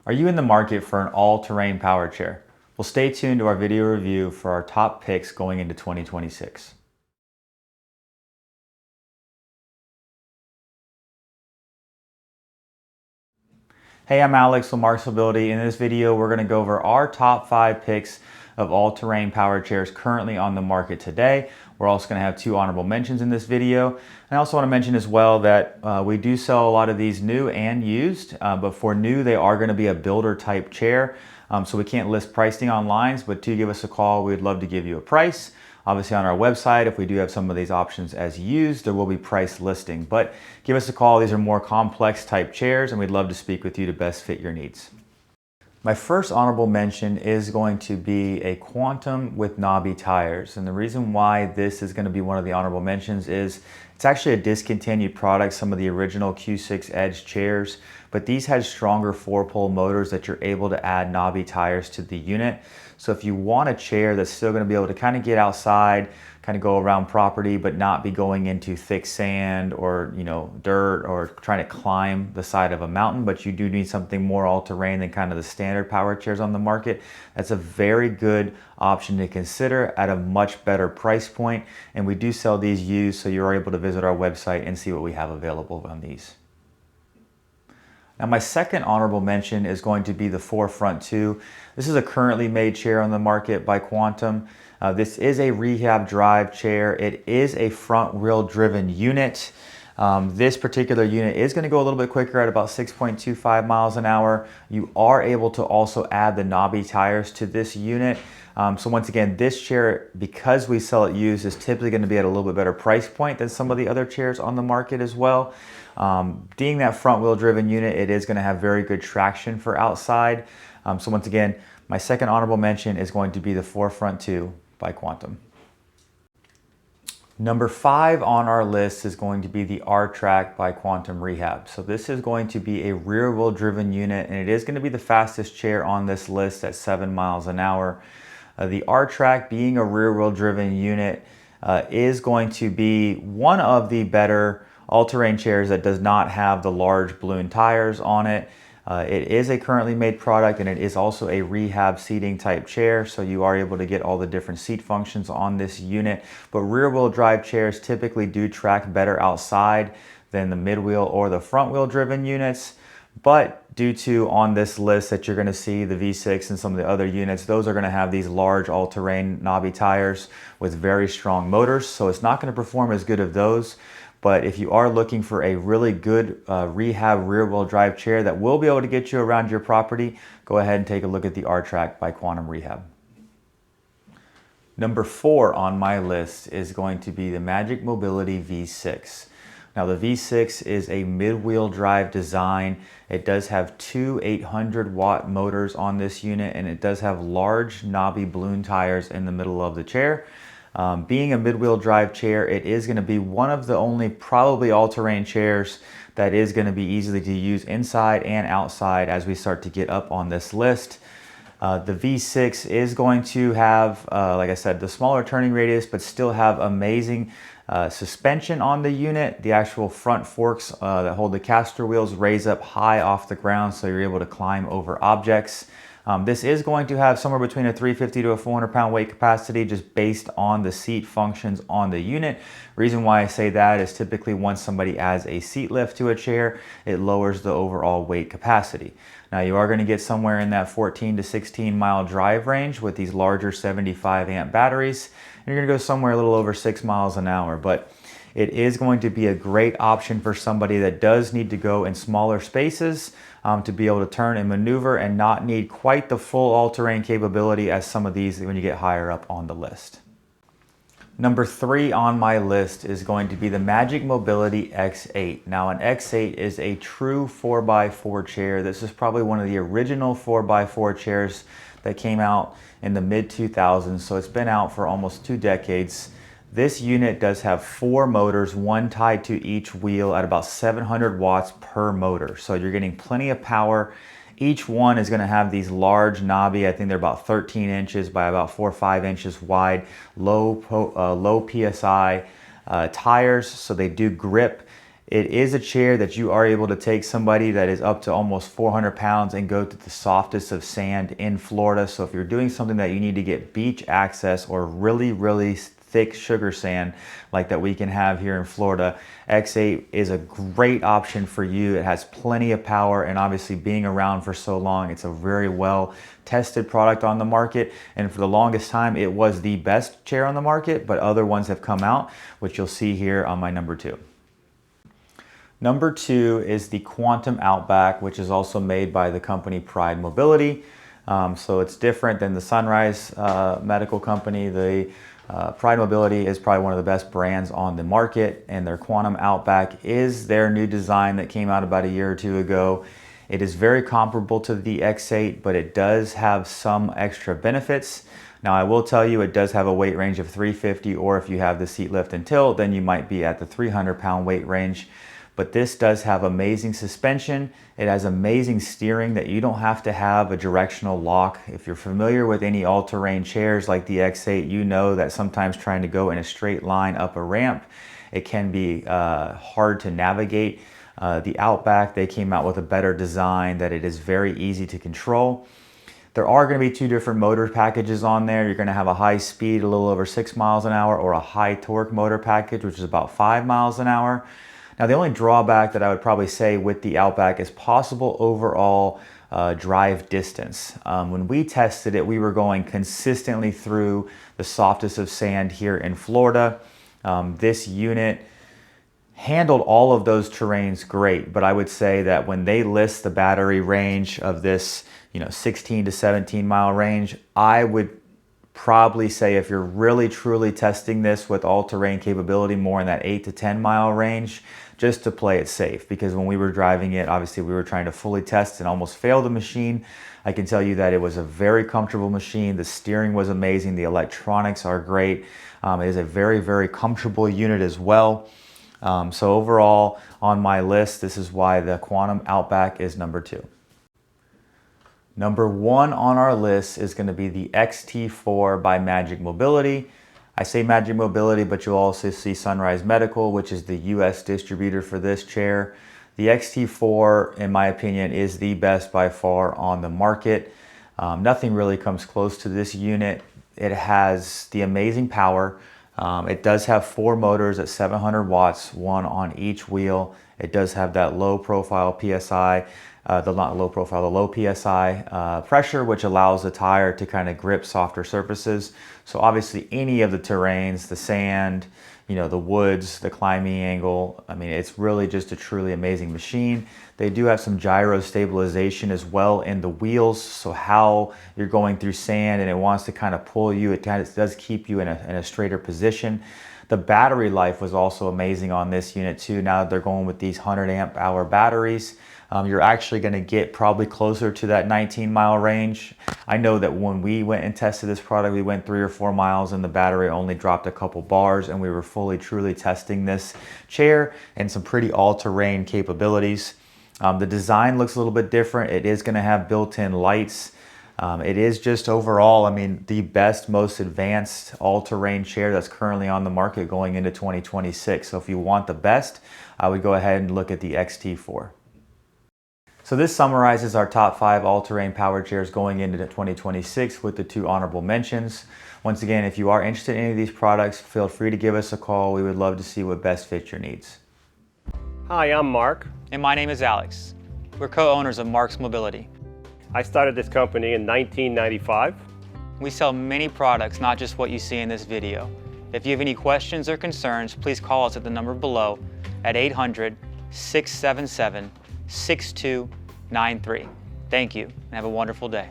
Are you in the market for an all-terrain power chair? Well, stay tuned to our video review for our top picks going into 2026. Hey, I'm Alex with Marcs Mobility. In this video, we're going to go over our top 5 picks of all-terrain power chairs currently on the market today. We're also going to have 2 honorable mentions in this video. And I also want to mention as well that we do sell a lot of these new and used, but for new, they are going to be a builder type chair. So we can't list pricing online, but do give us a call. We'd love to give you a price. Obviously on our website, if we do have some of these options as used, there will be price listing, but give us a call. These are more complex type chairs and we'd love to speak with you to best fit your needs. My first honorable mention is going to be a Quantum with knobby tires. And the reason why this is going to be one of the honorable mentions is it's actually a discontinued product, some of the original Q6 Edge chairs, but these had stronger 4-pole motors that you're able to add knobby tires to the unit. So if you want a chair that's still going to be able to kind of get outside, kind of go around property, but not be going into thick sand or, dirt or trying to climb the side of a mountain, but you do need something more all-terrain than kind of the standard power chairs on the market, that's a very good option to consider at a much better price point. And we do sell these used, so you're able to visit our website and see what we have available on these. Now my second honorable mention is going to be the Forefront 2. This is a currently made chair on the market by Quantum. This is a rehab drive chair. It is a front wheel driven unit. This particular unit is going to go a little bit quicker at about 6.25 miles an hour. You are able to also add the knobby tires to this unit. So once again, this chair, because we sell it used, is typically going to be at a little bit better price point than some of the other chairs on the market as well. Being that front wheel driven unit, it is going to have very good traction for outside. So once again, my second honorable mention is going to be the Forefront 2 by Quantum. Number 5 on our list is going to be the R-Track by Quantum Rehab. So this is going to be a rear wheel driven unit, and it is going to be the fastest chair on this list at 7 miles an hour. The R-Track, being a rear wheel driven unit, is going to be one of the better all-terrain chairs that does not have the large balloon tires on it. It is a currently made product, and it is also a rehab seating type chair, so you are able to get all the different seat functions on this unit. But rear wheel drive chairs typically do track better outside than the mid wheel or the front wheel driven units. But due to on this list that you're going to see the V6 and some of the other units, those are going to have these large all-terrain knobby tires with very strong motors, so it's not going to perform as good of those. But if you are looking for a really good rehab rear wheel drive chair that will be able to get you around your property, go ahead and take a look at the R-Track by Quantum Rehab. Number 4 on my list is going to be the Marcs Mobility V6. Now the V6 is a mid-wheel drive design. It does have 2 800-watt motors on this unit, and it does have large knobby balloon tires in the middle of the chair. Being a mid-wheel drive chair, it is going to be one of the only probably all-terrain chairs that is going to be easily to use inside and outside as we start to get up on this list. The V6 is going to have, like I said, the smaller turning radius, but still have amazing suspension on the unit. The actual front forks that hold the caster wheels raise up high off the ground, so you're able to climb over objects. This is going to have somewhere between a 350 to a 400 pound weight capacity just based on the seat functions on the unit. Reason why I say that is typically once somebody adds a seat lift to a chair, it lowers the overall weight capacity. Now you are going to get somewhere in that 14 to 16 mile drive range with these larger 75 amp batteries. And you're going to go somewhere a little over 6 miles an hour, but it is going to be a great option for somebody that does need to go in smaller spaces to be able to turn and maneuver and not need quite the full all-terrain capability as some of these when you get higher up on the list. Number 3 on my list is going to be the Marcs Mobility X8. Now an X8 is a true 4x4 chair. This is probably one of the original 4x4 chairs that came out in the mid-2000s, so it's been out for almost 2 decades. This unit does have 4 motors, one tied to each wheel at about 700 watts per motor. So you're getting plenty of power. Each one is going to have these large knobby, I think they're about 13 inches by about 4 or 5 inches wide, low PSI tires, so they do grip. It is a chair that you are able to take somebody that is up to almost 400 pounds and go to the softest of sand in Florida. So if you're doing something that you need to get beach access or really thick sugar sand like that we can have here in Florida, X8 is a great option for you. It has plenty of power, and obviously being around for so long, it's a very well tested product on the market. And for the longest time, it was the best chair on the market, but other ones have come out, which you'll see here on my number 2. Number 2 is the Quantum Outback, which is also made by the company Mobility. So it's different than the Sunrise medical company. The Mobility is probably one of the best brands on the market, and their Quantum Outback is their new design that came out about a year or two ago. It is very comparable to the X8, but it does have some extra benefits. Now, I will tell you, it does have a weight range of 350, or if you have the seat lift and tilt, then you might be at the 300-pound weight range. But this does have amazing suspension. It has amazing steering that you don't have to have a directional lock. If you're familiar with any all-terrain chairs like the X8, you know that sometimes trying to go in a straight line up a ramp, it can be hard to navigate. The Outback, they came out with a better design that it is very easy to control. There are going to be 2 different motor packages on there. You're going to have a high speed, a little over 6 miles an hour, or a high torque motor package, which is about 5 miles an hour. Now, the only drawback that I would probably say with the Outback is possible overall drive distance. When we tested it, we were going consistently through the softest of sand here in Florida. This unit handled all of those terrains great, but I would say that when they list the battery range of this, 16 to 17 mile range, I would probably say if you're really truly testing this with all-terrain capability, more in that 8 to 10 mile range, just to play it safe. Because when we were driving it, obviously we were trying to fully test and almost fail the machine. I can tell you that it was a very comfortable machine. The steering was amazing. The electronics are great. It is a very comfortable unit as well. So overall on my list, this is why the Quantum Outback is number 2. Number 1 on our list is going to be the XT4 by Marcs Mobility. I say Marcs Mobility, but you'll also see Sunrise Medical, which is the US distributor for this chair. The XT4, in my opinion, is the best by far on the market. Nothing really comes close to this unit. It has the amazing power. It does have 4 motors at 700 watts, 1 on each wheel. It does have that low profile PSI, the low PSI pressure, which allows the tire to kind of grip softer surfaces. So obviously any of the terrains, the sand, the woods, the climbing angle, I mean, it's really just a truly amazing machine. They do have some gyro stabilization as well in the wheels. So how you're going through sand and it wants to kind of pull you, it does keep you in a straighter position. The battery life was also amazing on this unit too. Now they're going with these 100 amp hour batteries. You're actually going to get probably closer to that 19 mile range. I know that when we went and tested this product, we went 3 or 4 miles and the battery only dropped a couple bars, and we were truly testing this chair and some pretty all-terrain capabilities. The design looks a little bit different. It is going to have built-in lights. It is just overall, I mean, the best, most advanced all-terrain chair that's currently on the market going into 2026. So if you want the best, I would go ahead and look at the XT4. So this summarizes our top 5 all-terrain power chairs going into 2026 with the 2 honorable mentions. Once again, if you are interested in any of these products, feel free to give us a call. We would love to see what best fits your needs. Hi, I'm Marc. And my name is Alex. We're co-owners of Marcs Mobility. I started this company in 1995. We sell many products, not just what you see in this video. If you have any questions or concerns, please call us at the number below at 800-677-6293. Thank you, and have a wonderful day.